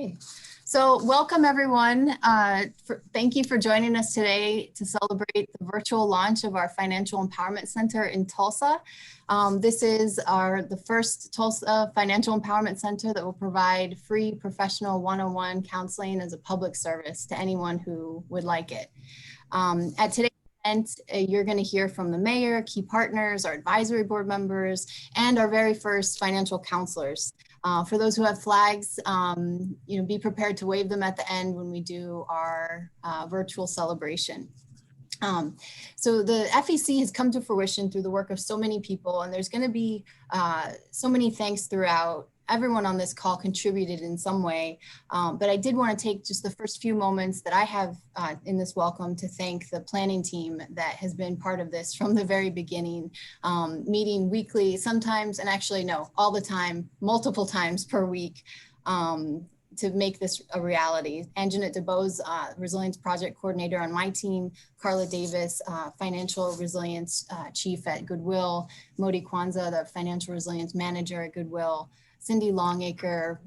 Okay. So welcome everyone. Thank you for joining us today to celebrate the virtual launch of our Financial Empowerment Center in Tulsa. This is the first Tulsa Financial Empowerment Center that will provide free professional one-on-one counseling as a public service to anyone who would like it. At today's event, you're going to hear from the mayor, key partners, our advisory board members, and our very first financial counselors. For those who have flags, be prepared to wave them at the end when we do our virtual celebration. So the FEC has come to fruition through the work of so many people, and there's going to be so many thanks throughout. Everyone on this call contributed in some way, but I did want to take just the first few moments that I have in this welcome to thank the planning team that has been part of this from the very beginning, meeting weekly sometimes, and actually no, all the time, multiple times per week, to make this a reality. Anjanette DeBose, Resilience Project Coordinator on my team, Carla Davis, Financial Resilience Chief at Goodwill, Modi Kwanzaa, the Financial Resilience Manager at Goodwill, Cindy Longacre,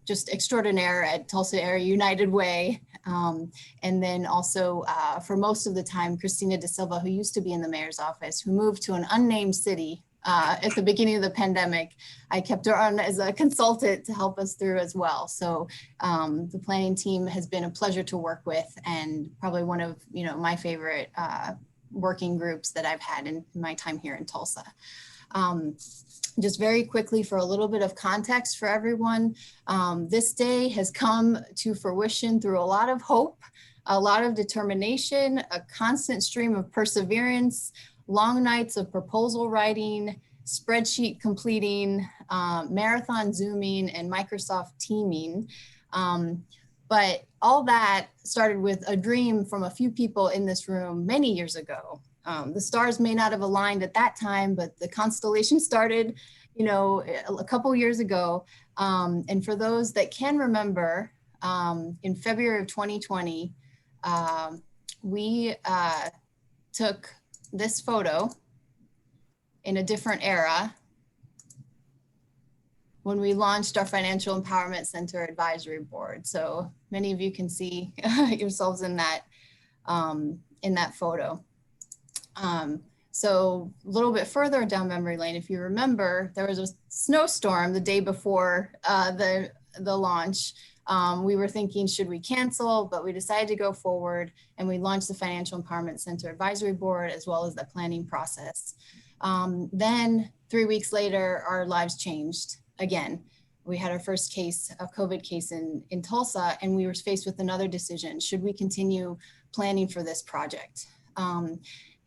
just extraordinaire at Tulsa Area United Way. And then also for most of the time, Christina De Silva, who used to be in the mayor's office, who moved to an unnamed city at the beginning of the pandemic. I kept her on as a consultant to help us through as well. So the planning team has been a pleasure to work with, and probably one of my favorite working groups that I've had in my time here in Tulsa. Just very quickly for a little bit of context for everyone, this day has come to fruition through a lot of hope, a lot of determination, a constant stream of perseverance, long nights of proposal writing, spreadsheet completing, marathon Zooming, and Microsoft Teaming. But all that started with a dream from a few people in this room many years ago. The stars may not have aligned at that time, but the constellation started, a couple years ago. And for those that can remember, in February of 2020, we took this photo in a different era when we launched our Financial Empowerment Center Advisory Board. So many of you can see yourselves in that photo. So a little bit further down memory lane, if you remember, there was a snowstorm the day before the launch. We were thinking, should we cancel? But we decided to go forward, and we launched the Financial Empowerment Center Advisory Board as well as the planning process. Then 3 weeks later, our lives changed again. We had our first case, a COVID case in Tulsa, and we were faced with another decision. Should we continue planning for this project?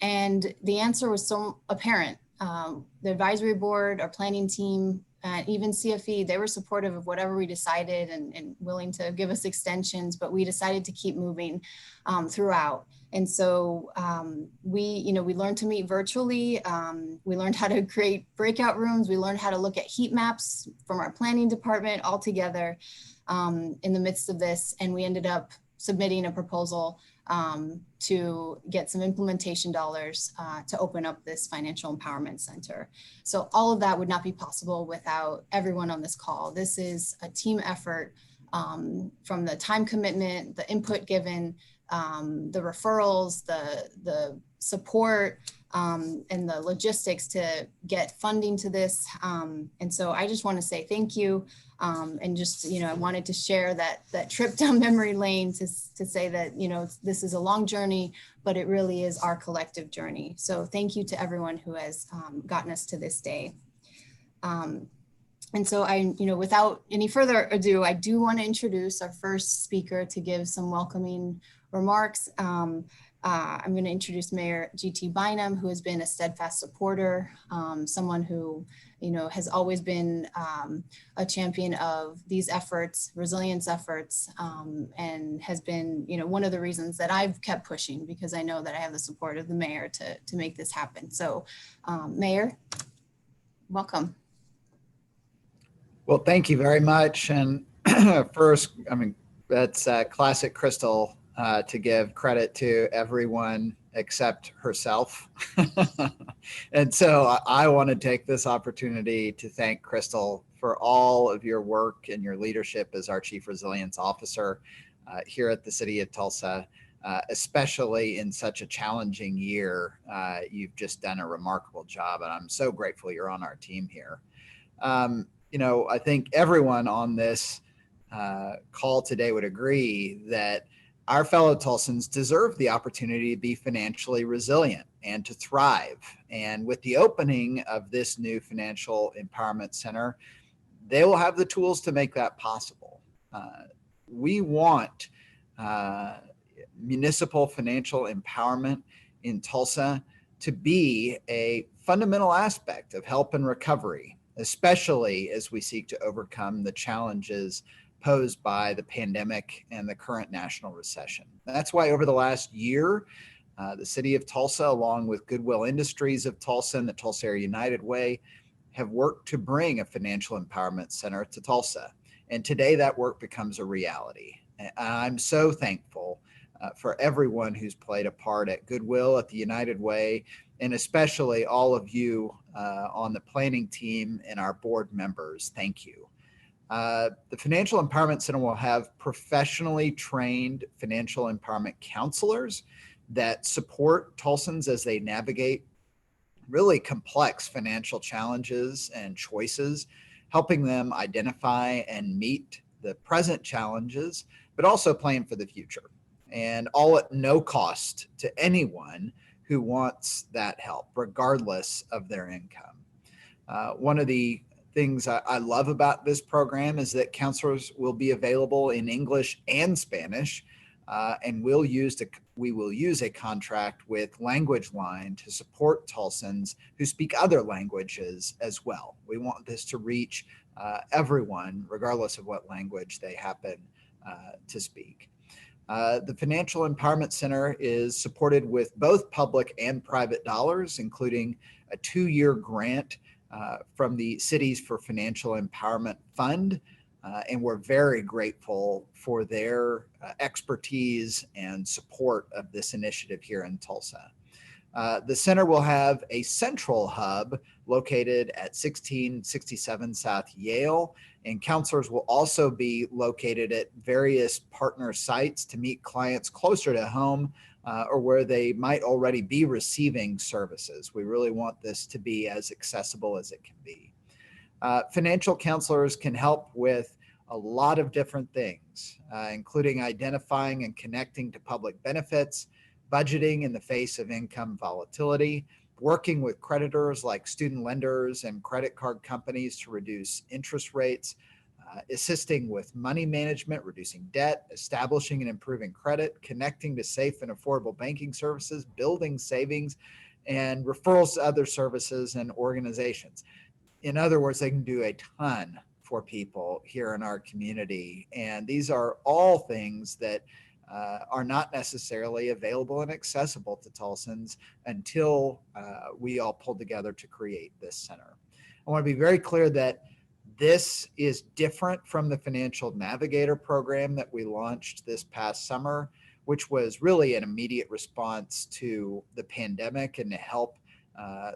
And the answer was so apparent. The advisory board, our planning team, even CFE, they were supportive of whatever we decided and willing to give us extensions, but we decided to keep moving throughout. And so we learned to meet virtually. We learned how to create breakout rooms. We learned how to look at heat maps from our planning department all together in the midst of this. And we ended up submitting a proposal to get some implementation dollars to open up this Financial Empowerment Center. So all of that would not be possible without everyone on this call. This is a team effort, from the time commitment, the input given, the referrals, the support, and the logistics to get funding to this. And so I just want to say thank you. And just, I wanted to share that trip down memory lane to say that, this is a long journey, but it really is our collective journey. So thank you to everyone who has gotten us to this day. And so without any further ado, I do want to introduce our first speaker to give some welcoming remarks. I'm going to introduce Mayor G.T. Bynum, who has been a steadfast supporter, someone who, has always been a champion of these efforts, resilience efforts, and has been, one of the reasons that I've kept pushing, because I know that I have the support of the mayor to make this happen. So, Mayor, welcome. Well, thank you very much. And first, that's classic Crystal to give credit to everyone except herself. And so I want to take this opportunity to thank Crystal for all of your work and your leadership as our Chief Resilience Officer here at the City of Tulsa. Especially in such a challenging year, you've just done a remarkable job, and I'm so grateful you're on our team here. I think everyone on this call today would agree that our fellow Tulsans deserve the opportunity to be financially resilient and to thrive. And with the opening of this new Financial Empowerment Center, they will have the tools to make that possible. We want municipal financial empowerment in Tulsa to be a fundamental aspect of help and recovery, especially as we seek to overcome the challenges posed by the pandemic and the current national recession. That's why over the last year, the City of Tulsa, along with Goodwill Industries of Tulsa and the Tulsa Area United Way, have worked to bring a financial empowerment center to Tulsa. And today that work becomes a reality. And I'm so thankful for everyone who's played a part at Goodwill, at the United Way, and especially all of you on the planning team and our board members. Thank you. The Financial Empowerment Center will have professionally trained financial empowerment counselors that support Tulsans as they navigate really complex financial challenges and choices, helping them identify and meet the present challenges, but also plan for the future. And all at no cost to anyone who wants that help, regardless of their income. One of the things I love about this program is that counselors will be available in English and Spanish, and we will use a contract with Language Line to support Tulsans who speak other languages as well. We want this to reach everyone, regardless of what language they happen to speak. The Financial Empowerment Center is supported with both public and private dollars, including a 2-year grant from the Cities for Financial Empowerment Fund. And we're very grateful for their expertise and support of this initiative here in Tulsa. The center will have a central hub located at 1667 South Yale, and counselors will also be located at various partner sites to meet clients closer to home or where they might already be receiving services. We really want this to be as accessible as it can be. Financial counselors can help with a lot of different things, including identifying and connecting to public benefits, budgeting in the face of income volatility, working with creditors like student lenders and credit card companies to reduce interest rates, assisting with money management, reducing debt, establishing and improving credit, connecting to safe and affordable banking services, building savings, and referrals to other services and organizations. In other words, they can do a ton for people here in our community. And these are all things that are not necessarily available and accessible to Tulsans until we all pull together to create this center. I want to be very clear that this is different from the Financial Navigator program that we launched this past summer, which was really an immediate response to the pandemic and to help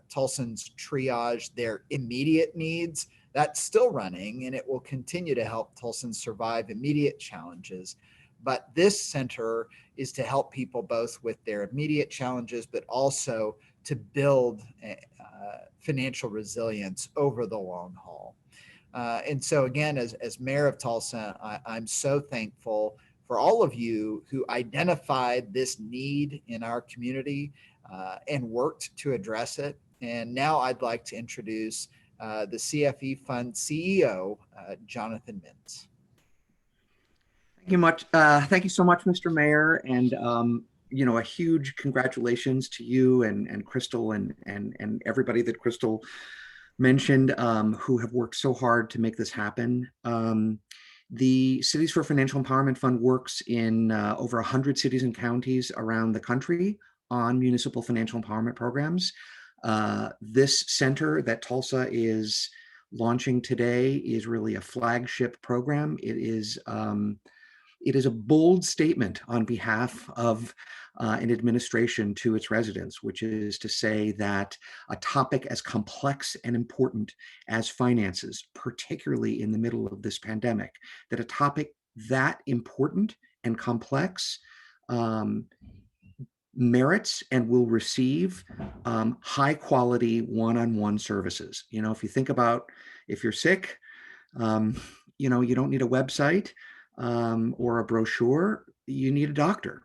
Tulsans triage their immediate needs. That's still running, and it will continue to help Tulsans survive immediate challenges. But this center is to help people both with their immediate challenges, but also to build financial resilience over the long haul. And so again, as mayor of Tulsa, I'm so thankful for all of you who identified this need in our community and worked to address it. And now I'd like to introduce the CFE Fund CEO, Jonathan Mintz. Thank you so much, Mr. Mayor. And, a huge congratulations to you and Crystal and everybody that Crystal mentioned who have worked so hard to make this happen. The Cities for Financial Empowerment Fund works in over 100 cities and counties around the country on municipal financial empowerment programs. This center that Tulsa is launching today is really a flagship program. It is it is a bold statement on behalf of an administration to its residents, which is to say that a topic as complex and important as finances, particularly in the middle of this pandemic, that a topic that important and complex merits and will receive high quality one-on-one services. You know, if you think about if you're sick, you know, you don't need a website or a brochure, you need a doctor.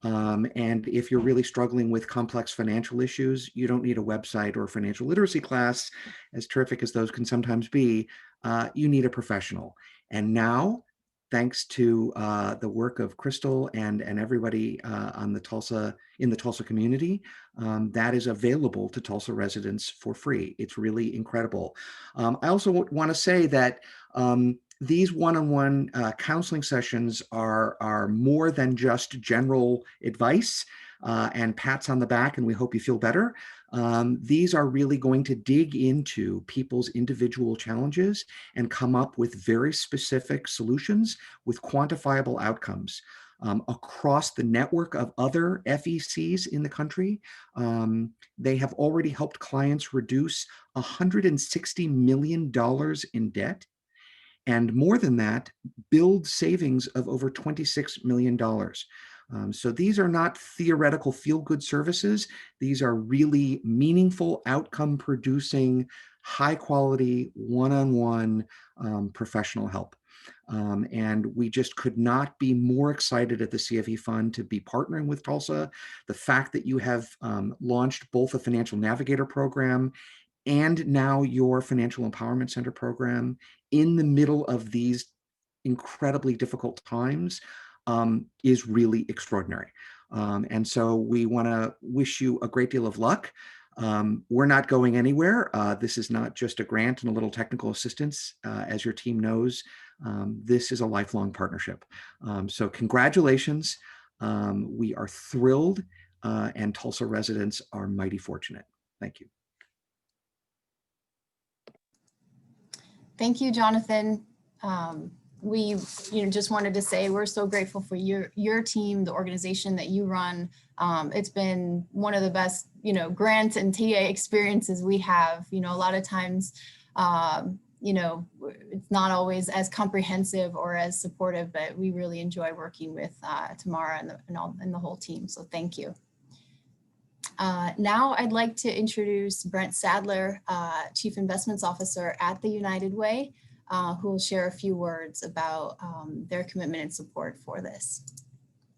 And if you're really struggling with complex financial issues, you don't need a website or a financial literacy class, as terrific as those can sometimes be. You need a professional. And now, thanks to the work of Crystal and everybody on the in the Tulsa community, that is available to Tulsa residents for free. It's really incredible. I also want to say that these one-on-one counseling sessions are more than just general advice and pats on the back and we hope you feel better. These are really going to dig into people's individual challenges and come up with very specific solutions with quantifiable outcomes. Across the network of other FECs in the country, they have already helped clients reduce $160 million in debt. And more than that, build savings of over $26 million. So these are not theoretical feel-good services. These are really meaningful, outcome-producing, high-quality, one-on-one professional help. And we just could not be more excited at the CFE Fund to be partnering with Tulsa. The fact that you have launched both a Financial Navigator program and now your Financial Empowerment Center program in the middle of these incredibly difficult times is really extraordinary. And so we want to wish you a great deal of luck. We're not going anywhere. This is not just a grant and a little technical assistance. As your team knows, this is a lifelong partnership. So congratulations. We are thrilled and Tulsa residents are mighty fortunate. Thank you. Thank you, Jonathan. We just wanted to say we're so grateful for your team, the organization that you run. It's been one of the best, grant and TA experiences we have. A lot of times, it's not always as comprehensive or as supportive, but we really enjoy working with Tamara and the whole team. So thank you. Now I'd like to introduce Brent Sadler, Chief Investments Officer at the United Way, who will share a few words about their commitment and support for this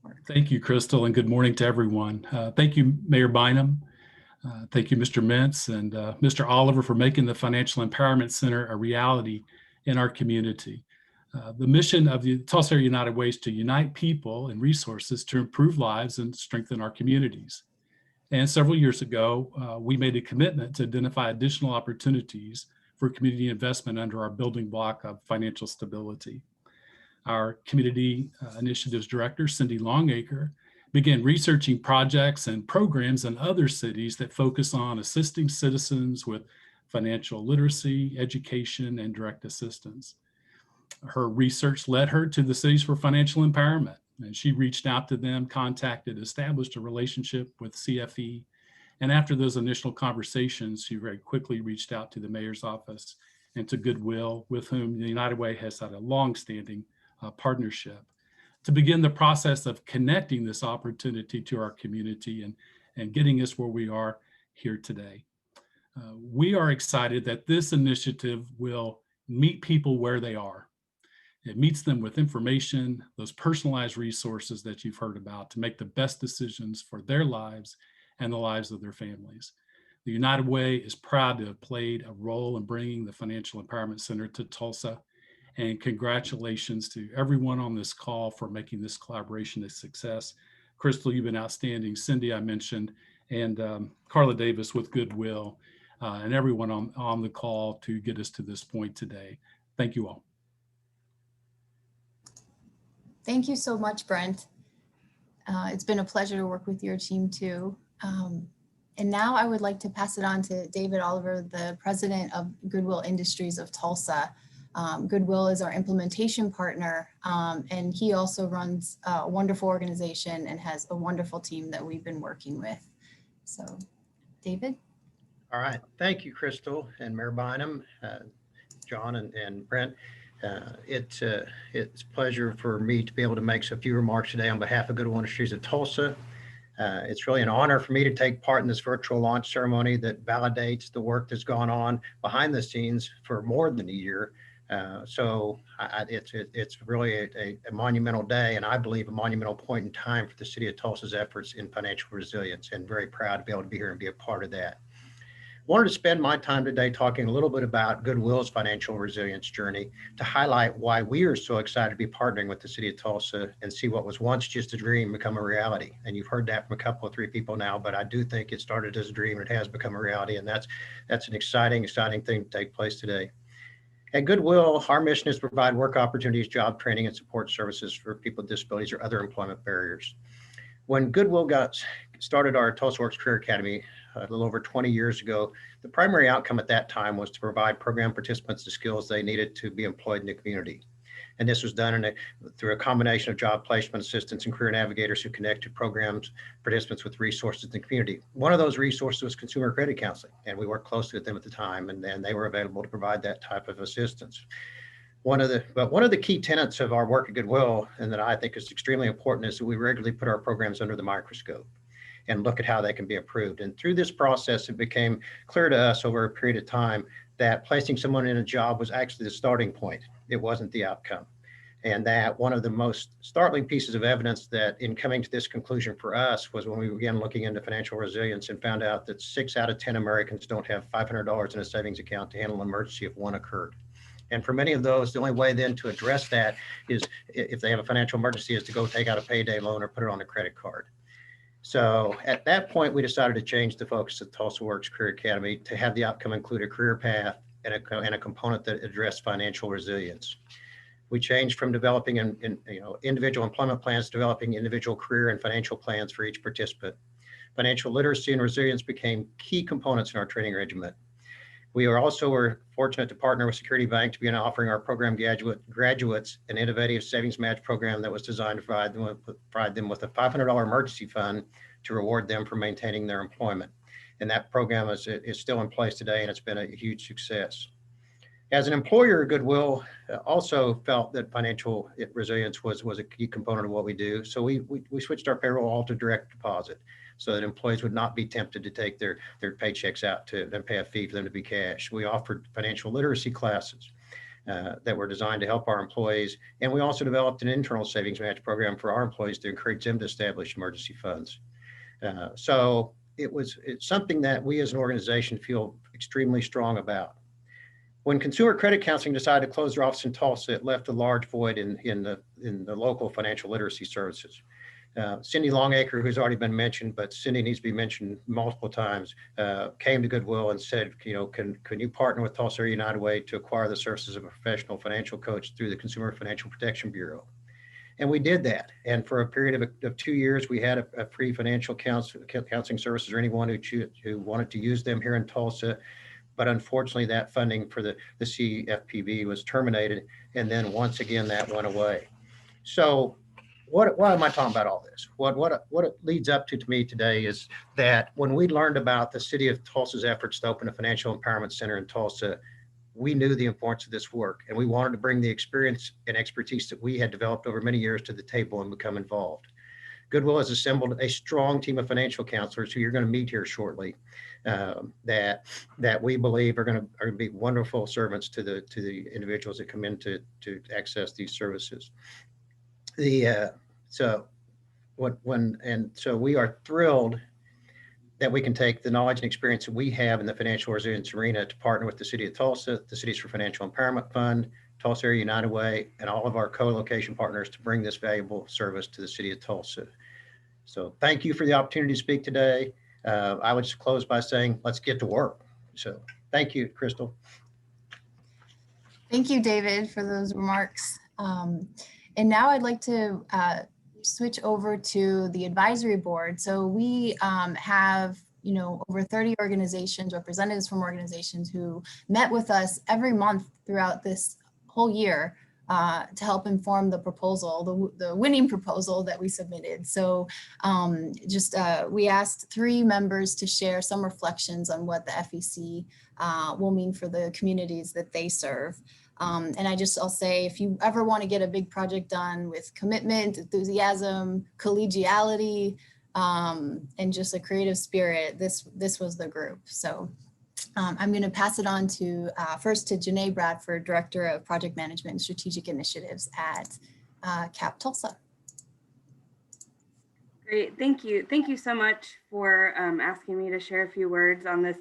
work. Thank you, Crystal, and good morning to everyone. Thank you, Mayor Bynum. Thank you, Mr. Mintz and Mr. Oliver for making the Financial Empowerment Center a reality in our community. The mission of the Tulsa Area United Way is to unite people and resources to improve lives and strengthen our communities. And several years ago, we made a commitment to identify additional opportunities for community investment under our building block of financial stability. Our Community Initiatives Director, Cindy Longacre, began researching projects and programs in other cities that focus on assisting citizens with financial literacy, education, and direct assistance. Her research led her to the Cities for Financial Empowerment, and she reached out to them, established a relationship with CFE. And after those initial conversations, she very quickly reached out to the mayor's office and to Goodwill, with whom the United Way has had a long-standing partnership, to begin the process of connecting this opportunity to our community and getting us where we are here today. We are excited that this initiative will meet people where they are. It meets them with information, those personalized resources that you've heard about to make the best decisions for their lives and the lives of their families. The United Way is proud to have played a role in bringing the Financial Empowerment Center to Tulsa. And congratulations to everyone on this call for making this collaboration a success. Crystal, you've been outstanding. Cindy, I mentioned, and Carla Davis with Goodwill, and everyone on the call to get us to this point today. Thank you all. Thank you so much, Brent. It's been a pleasure to work with your team too. And now I would like to pass it on to David Oliver, the president of Goodwill Industries of Tulsa, Goodwill is our implementation partner, and he also runs a wonderful organization and has a wonderful team that we've been working with. So, David? All right. Thank you, Crystal and Mayor Bynum, John and Brent. It's a pleasure for me to be able to make a few remarks today on behalf of Goodwill Industries of Tulsa. It's really an honor for me to take part in this virtual launch ceremony that validates the work that's gone on behind the scenes for more than a year. It's really a monumental day, and I believe a monumental point in time for the city of Tulsa's efforts in financial resilience, and very proud to be able to be here and be a part of that. Wanted to spend my time today talking a little bit about Goodwill's financial resilience journey to highlight why we are so excited to be partnering with the city of Tulsa and see what was once just a dream become a reality. And you've heard that from a couple of three people now, but I do think it started as a dream and it has become a reality. And that's an exciting thing to take place today. At Goodwill, our mission is to provide work opportunities, job training, and support services for people with disabilities or other employment barriers. When Goodwill started our Tulsa Works Career Academy a little over 20 years ago, the primary outcome at that time was to provide program participants the skills they needed to be employed in the community. And this was done through a combination of job placement assistants and career navigators who connected programs participants with resources in the community. One of those resources was consumer credit counseling, and we worked closely with them at the time, and then they were available to provide that type of assistance. One of the key tenets of our work at Goodwill, and that I think is extremely important, is that we regularly put our programs under the microscope and look at how they can be improved. And through this process, it became clear to us over a period of time that placing someone in a job was actually the starting point. It wasn't the outcome. And that one of the most startling pieces of evidence that in coming to this conclusion for us was when we began looking into financial resilience and found out that 6 out of 10 Americans don't have $500 in a savings account to handle an emergency if one occurred. And for many of those, the only way then to address that is, if they have a financial emergency, is to go take out a payday loan or put it on a credit card. So at that point, we decided to change the focus of Tulsa Works Career Academy to have the outcome include a career path and a component that addressed financial resilience. We changed from developing individual employment plans to developing individual career and financial plans for each participant. Financial literacy and resilience became key components in our training regimen. We were fortunate to partner with Security Bank to begin offering our program graduates an innovative savings match program that was designed to provide them with a $500 emergency fund to reward them for maintaining their employment. And that program is still in place today, and it's been a huge success. As an employer, Goodwill also felt that financial resilience was a key component of what we do. So we switched our payroll all to direct deposit, so that employees would not be tempted to take their paychecks out to then pay a fee for them to be cash. We offered financial literacy classes that were designed to help our employees. And we also developed an internal savings match program for our employees to encourage them to establish emergency funds. So it's something that we as an organization feel extremely strong about. When Consumer Credit Counseling decided to close their office in Tulsa, it left a large void in the local financial literacy services. Cindy Longacre, who's already been mentioned, but Cindy needs to be mentioned multiple times, came to Goodwill and said, can you partner with Tulsa Area United Way to acquire the services of a professional financial coach through the Consumer Financial Protection Bureau? And we did that. And for a period of 2 years, we had a free financial counseling services for anyone who wanted to use them here in Tulsa. But unfortunately, that funding for the CFPB was terminated. And then once again, that went away. So why am I talking about all this? What it leads up to me today is that when we learned about the city of Tulsa's efforts to open a financial empowerment center in Tulsa, we knew the importance of this work, and we wanted to bring the experience and expertise that we had developed over many years to the table and become involved. Goodwill has assembled a strong team of financial counselors who you're going to meet here shortly, that we believe are going to be wonderful servants to the individuals that come in to access these services. So we are thrilled that we can take the knowledge and experience that we have in the financial resilience arena to partner with the City of Tulsa, the Cities for Financial Empowerment Fund, Tulsa Area United Way, and all of our co-location partners to bring this valuable service to the City of Tulsa. So thank you for the opportunity to speak today. I would just close by saying, let's get to work. So thank you, Crystal. Thank you, David, for those remarks. And now I'd like to switch over to the advisory board. So we have, over 30 organizations, representatives from organizations who met with us every month throughout this whole year to help inform the proposal, the winning proposal that we submitted. So we asked 3 members to share some reflections on what the FEC will mean for the communities that they serve. And I'll say, if you ever want to get a big project done with commitment, enthusiasm, collegiality, and just a creative spirit, this was the group. So I'm going to pass it on to first to Janae Bradford, Director of Project Management and Strategic Initiatives at CAP Tulsa. Great, thank you. Thank you so much for asking me to share a few words on this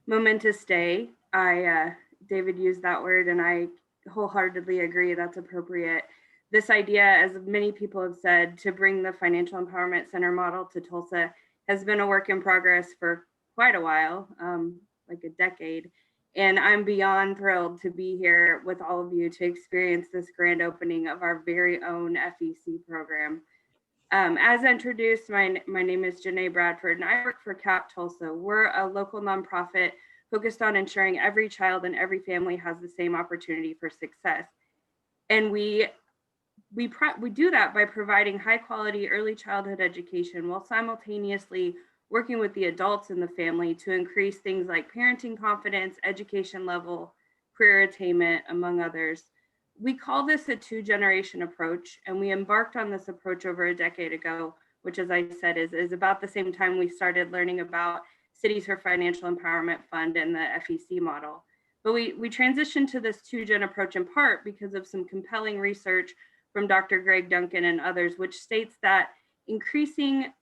momentous day. David used that word and I wholeheartedly agree that's appropriate. This idea, as many people have said, to bring the Financial Empowerment Center model to Tulsa has been a work in progress for quite a while, like a decade. And I'm beyond thrilled to be here with all of you to experience this grand opening of our very own FEC program. As introduced, my name is Janae Bradford and I work for CAP Tulsa. We're a local nonprofit focused on ensuring every child and every family has the same opportunity for success. And we do that by providing high quality early childhood education while simultaneously working with the adults in the family to increase things like parenting confidence, education level, career attainment, among others. We call this a 2-generation approach, and we embarked on this approach over a decade ago, which, as I said, is about the same time we started learning about Cities for Financial Empowerment Fund and the FEC model. But we transitioned to this 2-gen approach in part because of some compelling research from Dr. Greg Duncan and others, which states that increasing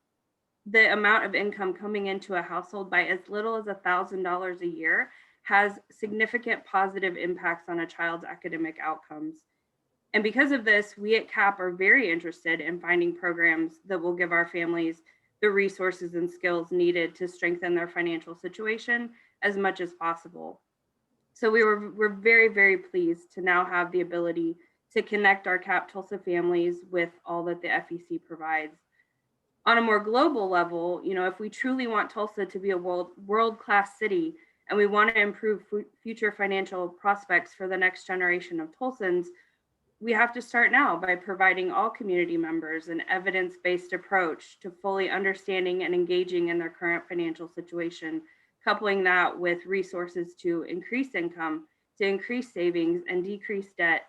the amount of income coming into a household by as little as $1,000 a year has significant positive impacts on a child's academic outcomes. And because of this, we at CAP are very interested in finding programs that will give our families the resources and skills needed to strengthen their financial situation as much as possible. So we're very, very pleased to now have the ability to connect our CAP Tulsa families with all that the FEC provides. On a more global level, if we truly want Tulsa to be a world-class city and we want to improve future financial prospects for the next generation of Tulsans, we have to start now by providing all community members an evidence-based approach to fully understanding and engaging in their current financial situation, coupling that with resources to increase income, to increase savings and decrease debt,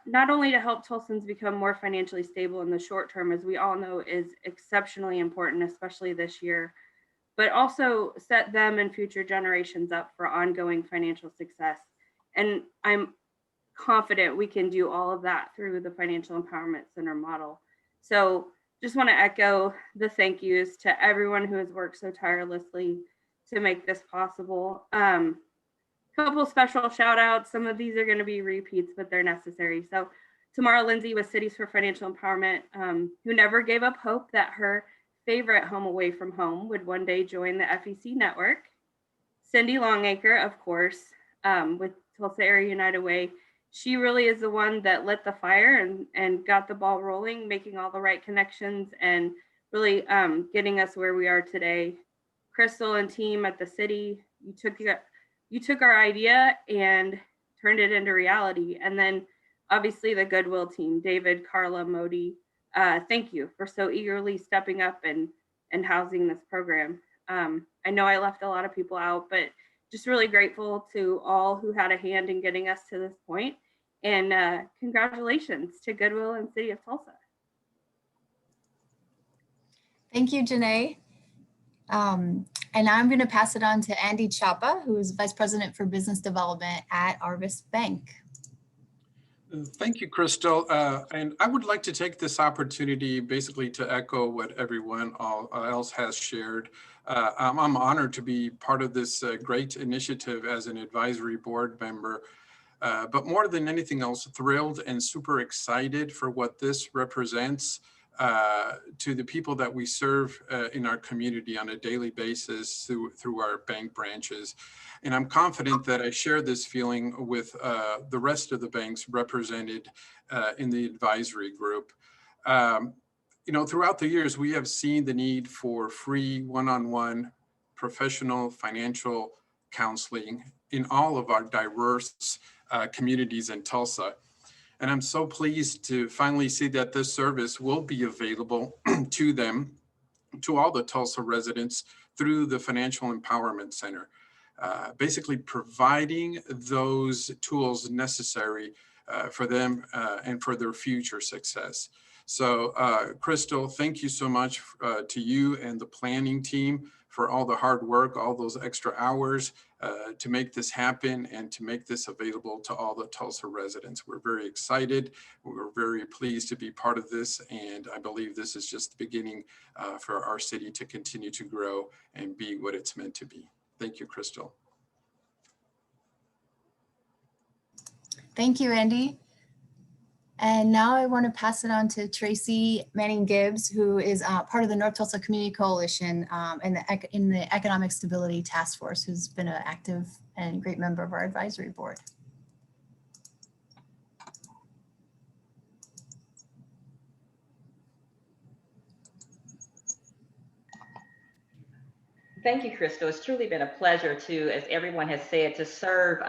not only to help Tulsans become more financially stable in the short term, as we all know is exceptionally important, especially this year, but also set them and future generations up for ongoing financial success. And I'm confident we can do all of that through the Financial Empowerment Center model. So just want to echo the thank yous to everyone who has worked so tirelessly to make this possible. Couple special shout outs. Some of these are going to be repeats, but they're necessary. So Tamara Lindsay with Cities for Financial Empowerment, who never gave up hope that her favorite home away from home would one day join the FEC network. Cindy Longacre, of course, with Tulsa Area United Way. She really is the one that lit the fire and got the ball rolling, making all the right connections and really getting us where we are today. Crystal and team at the city, you took our idea and turned it into reality. And then obviously the Goodwill team, David, Carla, Modi, thank you for so eagerly stepping up and housing this program. I know I left a lot of people out, but just really grateful to all who had a hand in getting us to this point. And congratulations to Goodwill and City of Tulsa. Thank you, Janae. And I'm going to pass it on to Andy Chapa, who is Vice President for Business Development at Arvis Bank. Thank you, Crystal. And I would like to take this opportunity basically to echo what everyone else has shared. I'm honored to be part of this great initiative as an advisory board member. But more than anything else, thrilled and super excited for what this represents to the people that we serve in our community on a daily basis through our bank branches. And I'm confident that I share this feeling with the rest of the banks represented in the advisory group. Throughout the years, we have seen the need for free one-on-one professional financial counseling in all of our diverse communities in Tulsa. And I'm so pleased to finally see that this service will be available to them, to all the Tulsa residents, through the Financial Empowerment Center, basically providing those tools necessary for them and for their future success. So Crystal, thank you so much to you and the planning team for all the hard work, all those extra hours to make this happen and to make this available to all the Tulsa residents. We're very excited. We're very pleased to be part of this. And I believe this is just the beginning for our city to continue to grow and be what it's meant to be. Thank you, Crystal. Thank you, Andy. And now I want to pass it on to Tracy Manning-Gibbs, who is part of the North Tulsa Community Coalition in the Economic Stability Task Force, who's been an active and great member of our advisory board. Thank you, Crystal. It's truly been a pleasure to, as everyone has said, to serve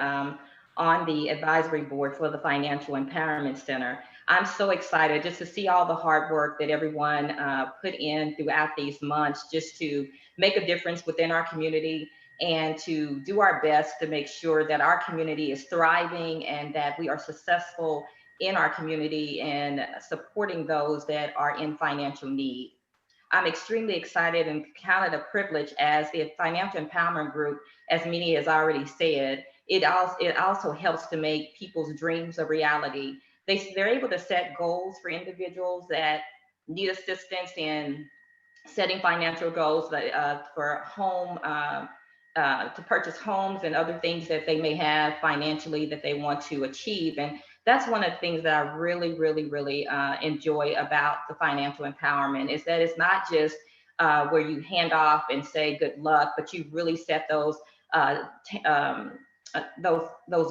on the advisory board for the Financial Empowerment Center. I'm so excited just to see all the hard work that everyone put in throughout these months just to make a difference within our community and to do our best to make sure that our community is thriving and that we are successful in our community and supporting those that are in financial need. I'm extremely excited and count it a privilege as the Financial Empowerment Group, as many has already said. It also helps to make people's dreams a reality. They're able to set goals for individuals that need assistance in setting financial goals for home, to purchase homes and other things that they may have financially that they want to achieve. And that's one of the things that I really, really, really enjoy about the financial empowerment is that it's not just where you hand off and say good luck, but you really set those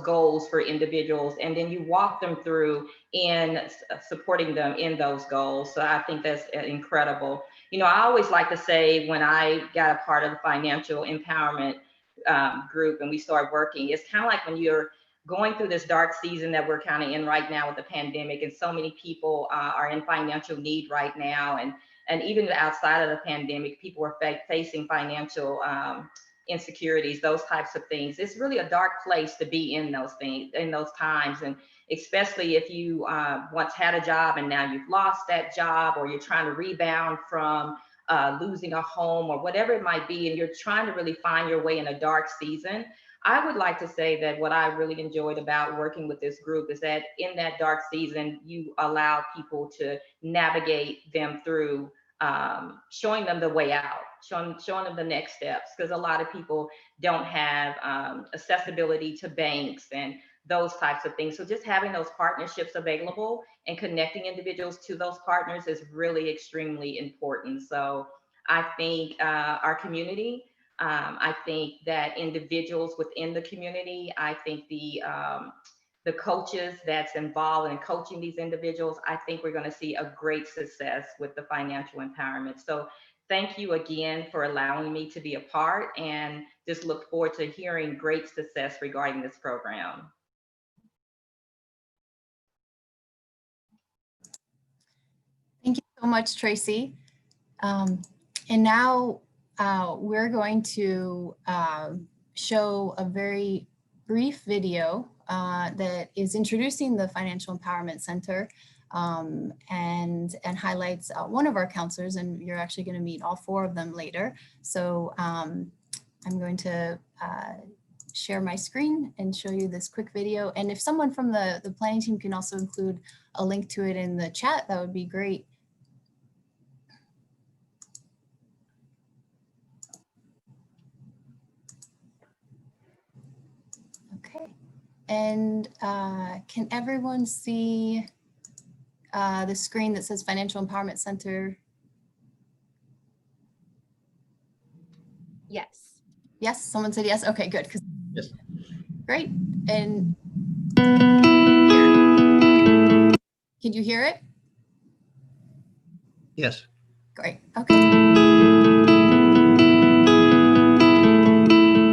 goals for individuals, and then you walk them through in supporting them in those goals. So I think that's incredible. You know, I always like to say when I got a part of the financial empowerment group and we started working, it's kind of like when you're going through this dark season that we're kind of in right now with the pandemic, and so many people are in financial need right now, and even outside of the pandemic, people are facing financial insecurities, those types of things. It's really a dark place to be in those things, in those times. And especially if you once had a job and now you've lost that job, or you're trying to rebound from losing a home or whatever it might be, and you're trying to really find your way in a dark season. I would like to say that what I really enjoyed about working with this group is that in that dark season, you allow people to navigate them through showing them the way out, showing them the next steps, because a lot of people don't have accessibility to banks and those types of things. So just having those partnerships available and connecting individuals to those partners is really extremely important. So I think our community, I think that individuals within the community, I think the coaches that's involved in coaching these individuals, I think we're going to see a great success with the financial empowerment. So thank you again for allowing me to be a part, and just look forward to hearing great success regarding this program. Thank you so much, Tracy. And now we're going to show a very brief video that is introducing the Financial Empowerment Center and highlights one of our counselors, and you're actually going to meet all four of them later. So I'm going to share my screen and show you this quick video. And if someone from the planning team can also include a link to it in the chat, that would be great. Okay, and can everyone see the screen that says Financial Empowerment Center? Yes. Yes, someone said yes. Okay, good. Yes. Great. And can you hear it? Yes. Great. Okay.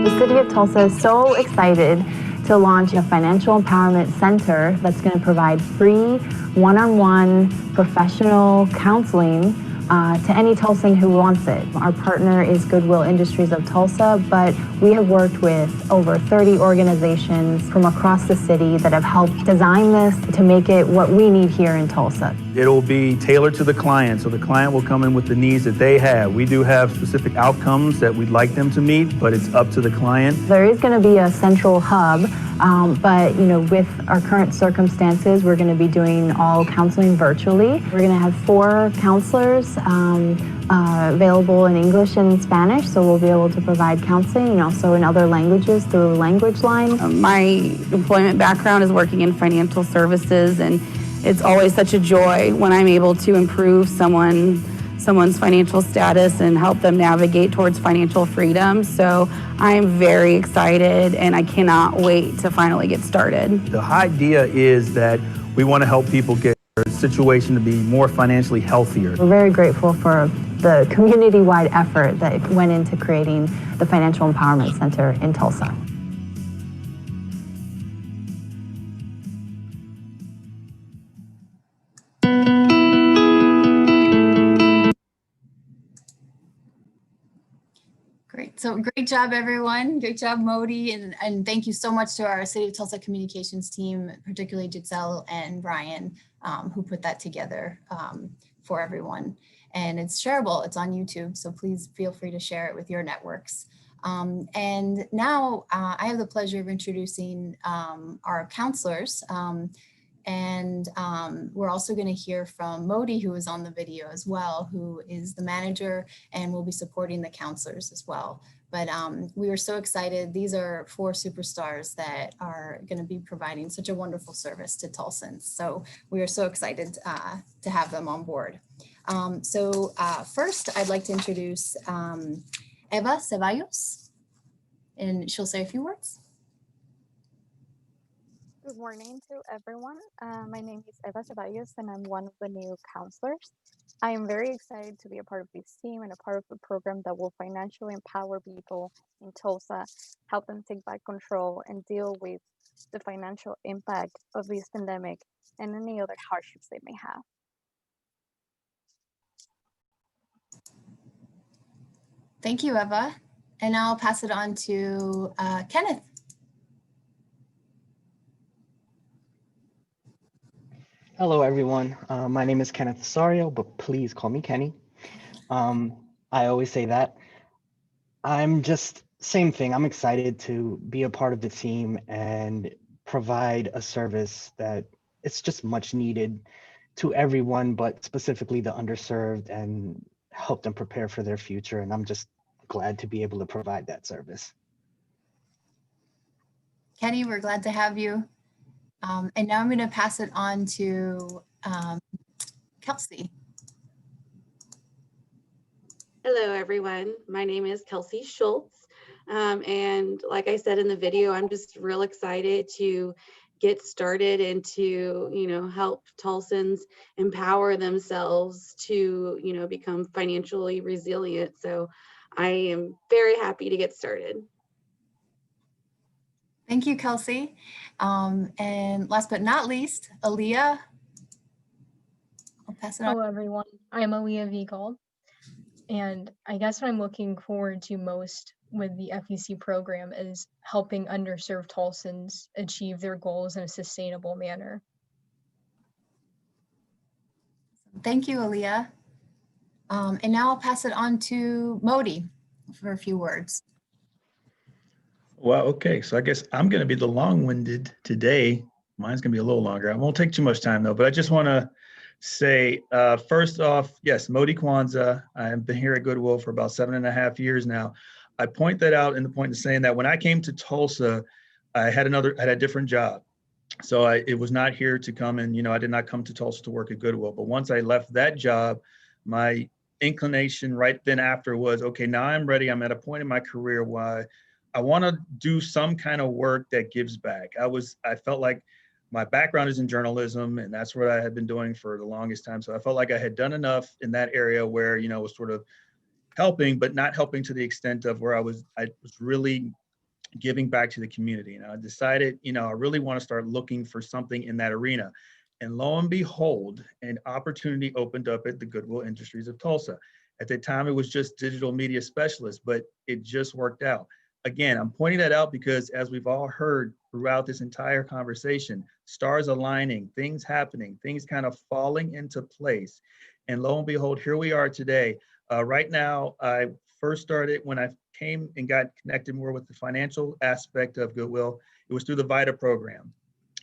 The City of Tulsa is so excited to to launch a financial empowerment center that's going to provide free one-on-one professional counseling to any Tulsan who wants it. Our partner is Goodwill Industries of Tulsa, but we have worked with over 30 organizations from across the city that have helped design this to make it what we need here in Tulsa. It'll be tailored to the client, so the client will come in with the needs that they have. We do have specific outcomes that we'd like them to meet, but it's up to the client. There is going to be a central hub, but with our current circumstances, we're going to be doing all counseling virtually. We're going to have 4 counselors available in English and Spanish, so we'll be able to provide counseling and also in other languages through Language Line. My employment background is working in financial services, and it's always such a joy when I'm able to improve someone's financial status and help them navigate towards financial freedom. So I'm very excited and I cannot wait to finally get started. The idea is that we want to help people get their situation to be more financially healthier. We're very grateful for the community-wide effort that went into creating the Financial Empowerment Center in Tulsa. Great. So great job, everyone. Great job, Modi. And thank you so much to our City of Tulsa communications team, particularly Giselle and Brian, who put that together for everyone. And it's shareable. It's on YouTube. So please feel free to share it with your networks. And now I have the pleasure of introducing our counselors. And we're also going to hear from Modi, who is on the video as well, who is the manager and will be supporting the counselors as well. But we are so excited. These are 4 superstars that are going to be providing such a wonderful service to Tulsans. So we are so excited to have them on board. First, I'd like to introduce Eva Cevallos, and she'll say a few words. Good morning to everyone. My name is Eva Cevallos and I'm one of the new counselors. I am very excited to be a part of this team and a part of a program that will financially empower people in Tulsa, help them take back control and deal with the financial impact of this pandemic and any other hardships they may have. Thank you, Eva. And now I'll pass it on to Kenneth. Hello, everyone. My name is Kenneth Osorio, but please call me Kenny. I always say that. I'm just, same thing. I'm excited to be a part of the team and provide a service that it's just much needed to everyone, but specifically the underserved, and help them prepare for their future. And I'm just glad to be able to provide that service. Kenny, we're glad to have you. And now I'm going to pass it on to Kelsey. Hello, everyone. My name is Kelsey Schultz. And like I said in the video, I'm just real excited to get started and to, help Tulsans empower themselves to, become financially resilient. So I am very happy to get started. Thank you, Kelsey. And last but not least, Aaliyah. I'll pass it on. Hello, everyone. I'm Aaliyah Vigal. And I guess what I'm looking forward to most with the FEC program is helping underserved Tulsans achieve their goals in a sustainable manner. Thank you, Aaliyah. And now I'll pass it on to Modi for a few words. Well, okay, so I guess I'm going to be the long-winded today. Mine's going to be a little longer. I won't take too much time, though, but I just want to say, first off, yes, Modi Kwanzaa. I've been here at Goodwill for about 7.5 years now. I point that out in the point of saying that when I came to Tulsa, I had a different job. So it was not here to come and, I did not come to Tulsa to work at Goodwill. But once I left that job, my inclination right then after was, okay, now I'm ready. I'm at a point in my career where I want to do some kind of work that gives back. I felt like my background is in journalism, and that's what I had been doing for the longest time. So I felt like I had done enough in that area where, was sort of helping, but not helping to the extent of where I was really giving back to the community. And I decided, I really want to start looking for something in that arena. And lo and behold, an opportunity opened up at the Goodwill Industries of Tulsa. At the time, it was just digital media specialist, but it just worked out. Again, I'm pointing that out because as we've all heard throughout this entire conversation, stars aligning, things happening, things kind of falling into place. And lo and behold, here we are today. Right now, I first started when I came and got connected more with the financial aspect of Goodwill. It was through the VITA program.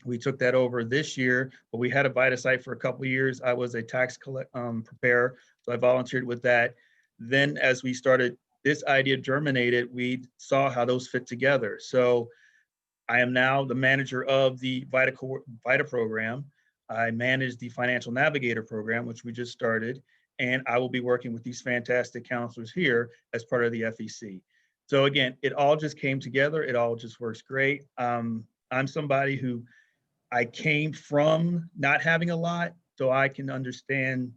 We took that over this year, but we had a VITA site for a couple of years. I was a tax preparer, so I volunteered with that. Then as we started, this idea germinated, we saw how those fit together. So I am now the manager of the VITA program. I manage the Financial Navigator program, which we just started, and I will be working with these fantastic counselors here as part of the FEC. So again, it all just came together. It all just works great. I'm somebody who I came from not having a lot, so I can understand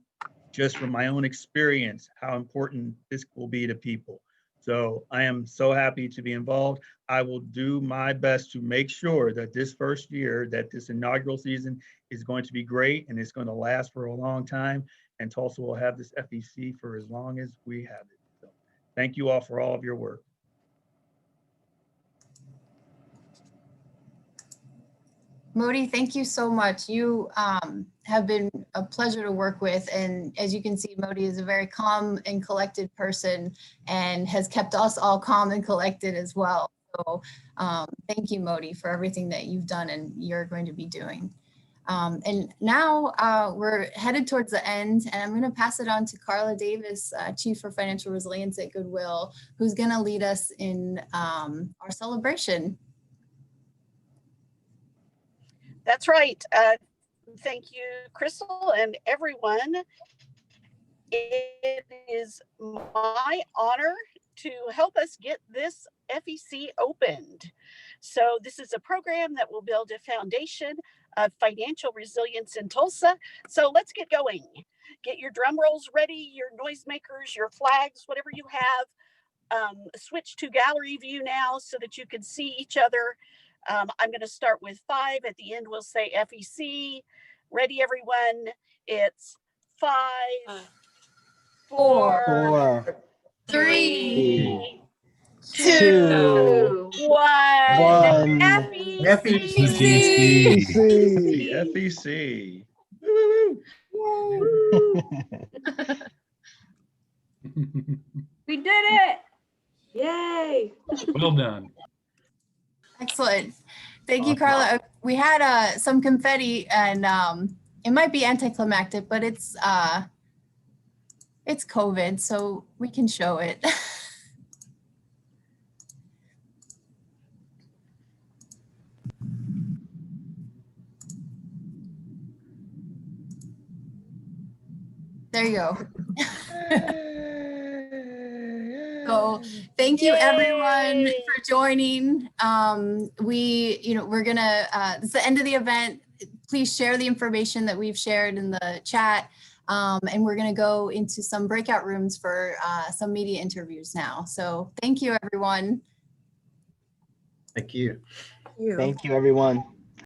just from my own experience how important this will be to people. So I am so happy to be involved. I will do my best to make sure that this first year, that this inaugural season is going to be great and it's going to last for a long time. And Tulsa will have this FEC for as long as we have it. So thank you all for all of your work. Modi, thank you so much. You have been a pleasure to work with. And as you can see, Modi is a very calm and collected person and has kept us all calm and collected as well. So thank you, Modi, for everything that you've done and you're going to be doing. And now we're headed towards the end, and I'm going to pass it on to Carla Davis, Chief for Financial Resilience at Goodwill, who's going to lead us in our celebration. That's right. Thank you, Crystal, and everyone. It is my honor to help us get this FEC opened. So this is a program that will build a foundation of financial resilience in Tulsa. So let's get going. Get your drum rolls ready, your noisemakers, your flags, whatever you have. Switch to gallery view now so that you can see each other. I'm going to start with 5. At the end, we'll say FEC. Ready, everyone? It's 5, 4, 3, 2, 1. FEC. FEC. We did it. Yay. Well done. Excellent. Thank you, Carla. We had some confetti, and it might be anticlimactic, but it's COVID, so we can show it. There you go. So thank you everyone for joining. We're gonna, this is the end of the event. Please share the information that we've shared in the chat. And we're gonna go into some breakout rooms for some media interviews now. So thank you, everyone. Thank you. Thank you, everyone.